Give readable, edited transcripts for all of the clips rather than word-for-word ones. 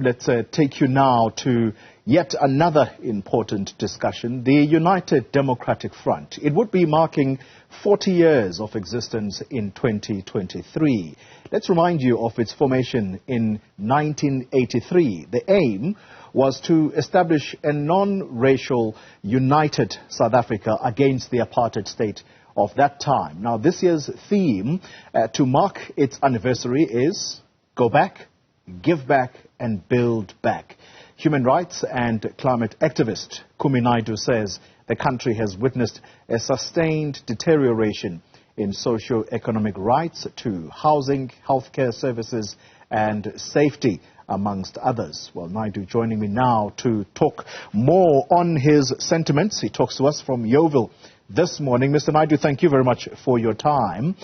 Let's take you now to yet another important discussion, the United Democratic Front. It would be marking 40 years of existence in 2023. Let's remind you of its formation in 1983. The aim was to establish a non-racial, united South Africa against the apartheid state of that time. Now, this year's theme to mark its anniversary is Go Back, Give Back and Build Back. Human rights and climate activist Kumi Naidoo says the country has witnessed a sustained deterioration in socio-economic rights to housing, healthcare services and safety, amongst others. Well, Naidoo joining me now to talk more on his sentiments. He talks to us from Yeoville this morning. Mr. Naidoo, thank you very much for your time.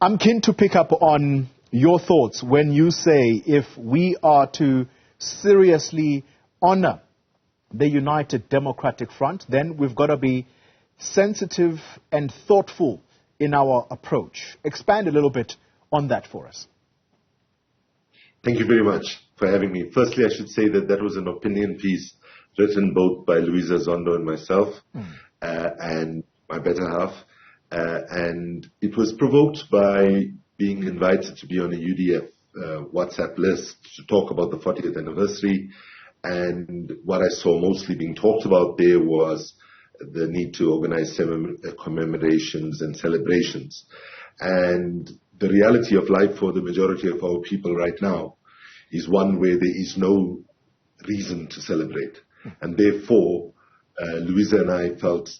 I'm keen to pick up on your thoughts when you say if we are to seriously honor the United Democratic Front, then we've got to be sensitive and thoughtful in our approach. Expand a little bit on that for us. Thank you very much for having me. Firstly, I should say that that was an opinion piece written both by Louisa Zondo and myself and my better half. And it was provoked by being invited to be on a UDF WhatsApp list to talk about the 40th anniversary. And what I saw mostly being talked about there was the need to organize commemorations and celebrations. And the reality of life for the majority of our people right now is one where there is no reason to celebrate. And therefore, Louisa and I felt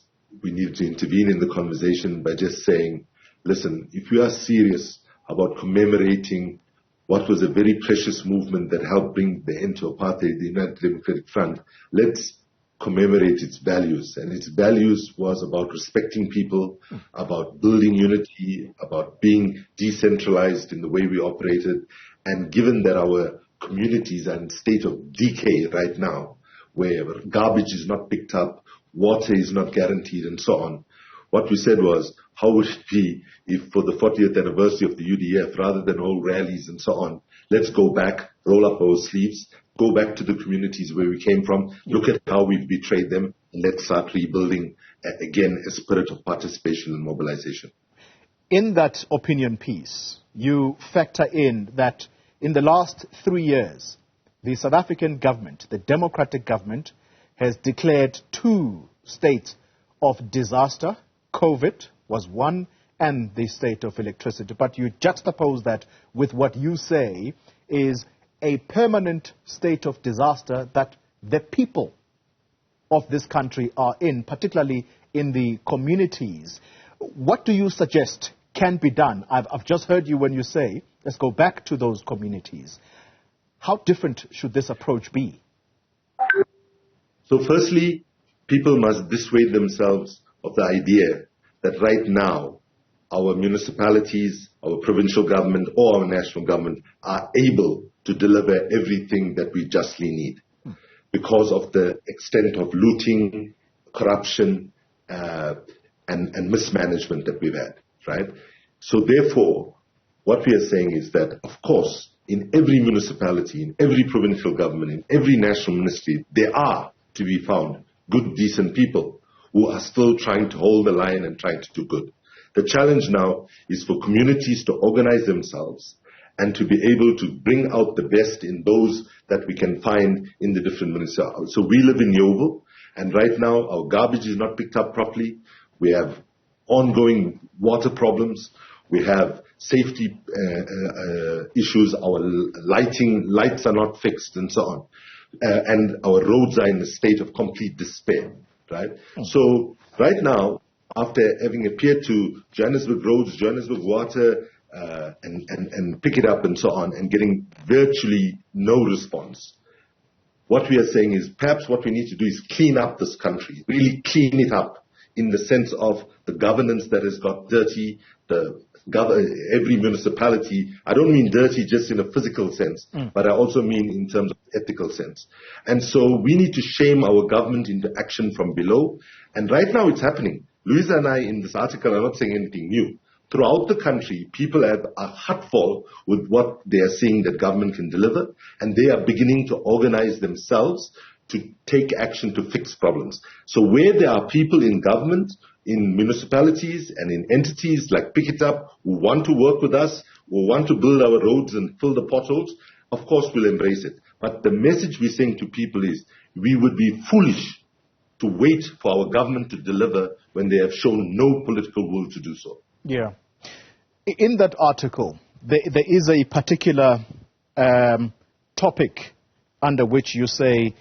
we needed to intervene in the conversation by just saying, listen, if you are serious about commemorating what was a very precious movement that helped bring the end to apartheid, the United Democratic Front, let's commemorate its values. And its values was about respecting people, about building unity, about being decentralized in the way we operated. And given that our communities are in a state of decay right now, where garbage is not picked up, water is not guaranteed, and so on, what we said was, how would it be if for the 40th anniversary of the UDF, rather than hold rallies and so on, let's go back, roll up our sleeves, go back to the communities where we came from, look at how we've betrayed them, and let's start rebuilding, again, a spirit of participation and mobilization. In that opinion piece, you factor in that in the last 3 years, the South African government, the democratic government, has declared 2 states of disaster. COVID was one, and the state of electricity. But you juxtapose that with what you say is a permanent state of disaster that the people of this country are in, particularly in the communities. What do you suggest can be done? I've just heard you when you say, let's go back to those communities. How different should this approach be? So firstly, people must dissuade themselves of the idea that right now our municipalities, our provincial government, or our national government are able to deliver everything that we justly need because of the extent of looting, corruption, and mismanagement that we've had, right? So therefore, what we are saying is that, of course, in every municipality, in every provincial government, in every national ministry, there are to be found good, decent people who are still trying to hold the line and trying to do good. The challenge now is for communities to organize themselves and to be able to bring out the best in those that we can find in the different municipalities. So we live in Yeoville, and right now our garbage is not picked up properly. We have ongoing water problems. We have safety issues. Our lights are not fixed, and so on. And our roads are in a state of complete despair. Right? So right now, after having appeared to Johannesburg roads, Johannesburg water, and pick it up and so on, and getting virtually no response, what we are saying is perhaps what we need to do is clean up this country, really clean it up in the sense of the governance that has got dirty, every municipality. I don't mean dirty just in a physical sense, but I also mean in terms of ethical sense. And so we need to shame our government into action from below. And right now it's happening. Louisa and I in this article are not saying anything new. throughout the country, people have a heart full with what they are seeing that government can deliver, and they are beginning to organize themselves to take action to fix problems. So where there are people in government, in municipalities and in entities like Pick It Up who want to work with us, who want to build our roads and fill the potholes, of course we'll embrace it. But the message we're saying to people is we would be foolish to wait for our government to deliver when they have shown no political will to do so. Yeah. In that article, there is a particular topic under which you say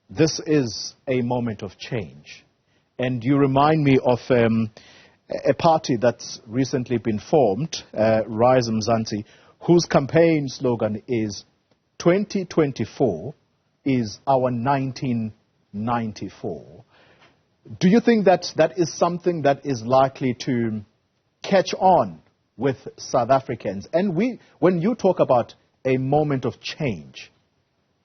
this is a moment of change. And you remind me of a party that's recently been formed, Rise Mzansi, whose campaign slogan is 2024 is our 1994. Do you think that that is something that is likely to catch on with South Africans? And when you talk about a moment of change,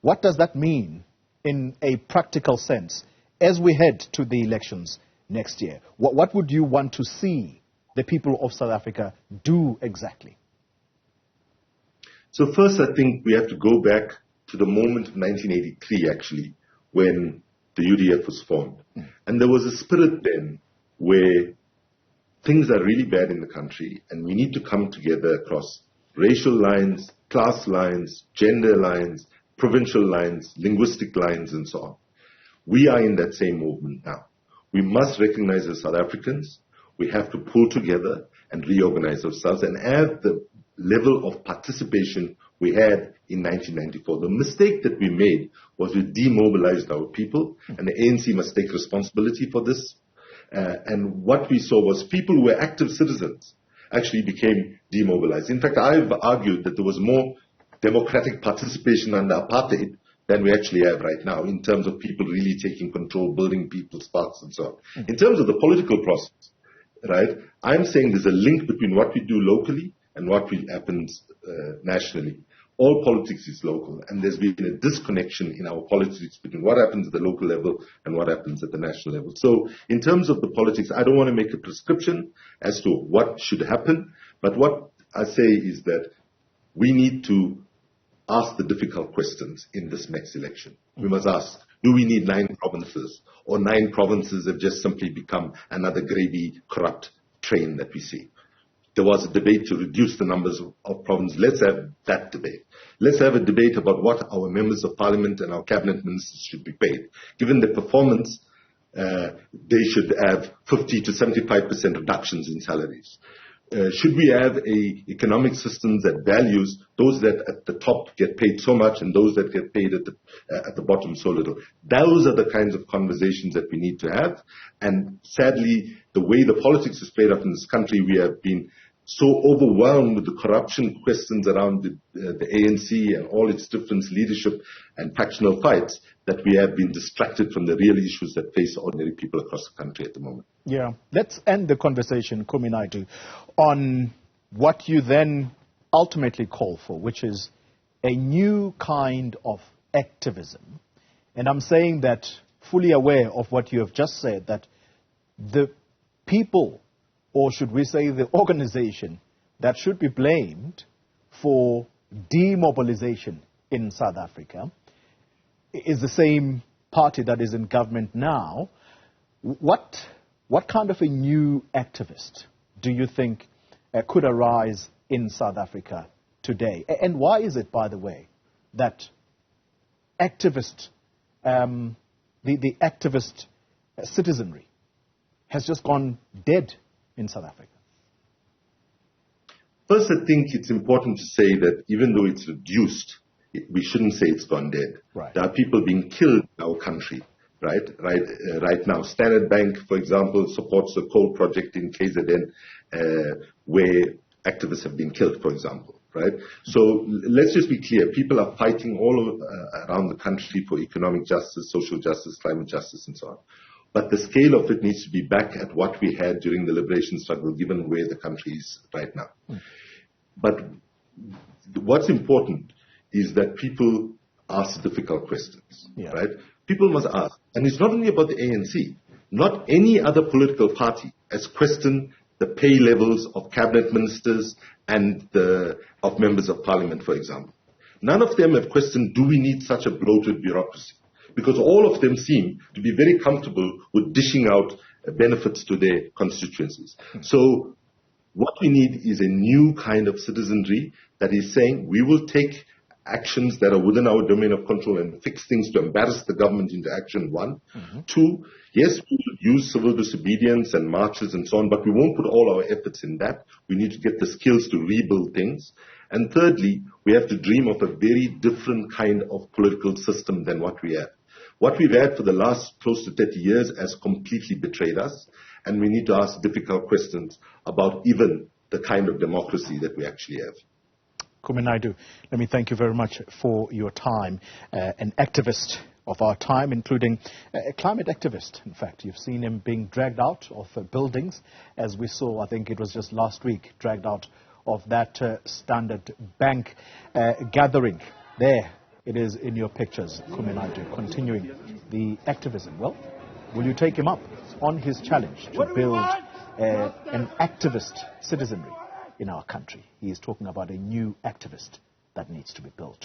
what does that mean in a practical sense as we head to the elections next year? What would you want to see the people of South Africa do exactly? So first, I think we have to go back to the moment of 1983, actually, when the UDF was formed. And there was a spirit then where things are really bad in the country and we need to come together across racial lines, class lines, gender lines, provincial lines, linguistic lines, and so on. We are in that same movement now. We must recognize as South Africans, we have to pull together and reorganize ourselves and have the level of participation we had in 1994. The mistake that we made was we demobilized our people, and the ANC must take responsibility for this. And what we saw was people who were active citizens actually became demobilized. In fact, I've argued that there was more democratic participation under apartheid than we actually have right now in terms of people really taking control, building people's parks and so on. In terms of the political process, right, I'm saying there's a link between what we do locally and what happens nationally. All politics is local, and there's been a disconnection in our politics between what happens at the local level and what happens at the national level. So in terms of the politics, I don't want to make a prescription as to what should happen, but what I say is that we need to ask the difficult questions in this next election. We must ask, do we need 9 provinces, or 9 provinces have just simply become another gravy, corrupt train that we see? There was a debate to reduce the numbers of provinces. Let's have that debate. Let's have a debate about what our members of parliament and our cabinet ministers should be paid. Given their performance, they should have 50 to 75% reductions in salaries. Should we have a economic system that values those that at the top get paid so much and those that get paid at the bottom so little? Those are the kinds of conversations that we need to have. And sadly, the way the politics is played out in this country, we have been so overwhelmed with the corruption questions around the ANC and all its different leadership and factional fights that we have been distracted from the real issues that face ordinary people across the country at the moment. Yeah. Let's end the conversation, Kumi Naidoo, on what you then ultimately call for, which is a new kind of activism. And I'm saying that fully aware of what you have just said, that the people, or should we say the organization, that should be blamed for demobilization in South Africa is the same party that is in government now. What kind of a new activist do you think could arise in South Africa today? And why is it, by the way, that activist, the activist citizenry has just gone dead in South Africa? First, I think it's important to say that even though it's reduced, we shouldn't say it's gone dead. Right. There are people being killed in our country, right now. Standard Bank, for example, supports the coal project in KZN, where activists have been killed, for example, right? So let's just be clear. People are fighting all around the country for economic justice, social justice, climate justice, and so on. But the scale of it needs to be back at what we had during the liberation struggle, given where the country is right now. But what's important is that people ask difficult questions, right? People must ask. And it's not only about the ANC. Not any other political party has questioned the pay levels of cabinet ministers and of members of parliament, for example. None of them have questioned, do we need such a bloated bureaucracy? Because all of them seem to be very comfortable with dishing out benefits to their constituencies. So what we need is a new kind of citizenry that is saying we will take actions that are within our domain of control and fix things to embarrass the government into action, one. Two, yes, we will use civil disobedience and marches and so on, but we won't put all our efforts in that. We need to get the skills to rebuild things. And thirdly, we have to dream of a very different kind of political system than what we have. What we've had for the last close to 30 years has completely betrayed us, and we need to ask difficult questions about even the kind of democracy that we actually have. Kumi Naidoo, let me thank you very much for your time. An activist of our time, including a climate activist. In fact, you've seen him being dragged out of buildings, as we saw, I think it was just last week, dragged out of that Standard Bank gathering. There it is in your pictures, Kumi Naidoo, continuing the activism. Well, will you take him up on his challenge to build an activist citizenry in our country? He is talking about a new activist that needs to be built.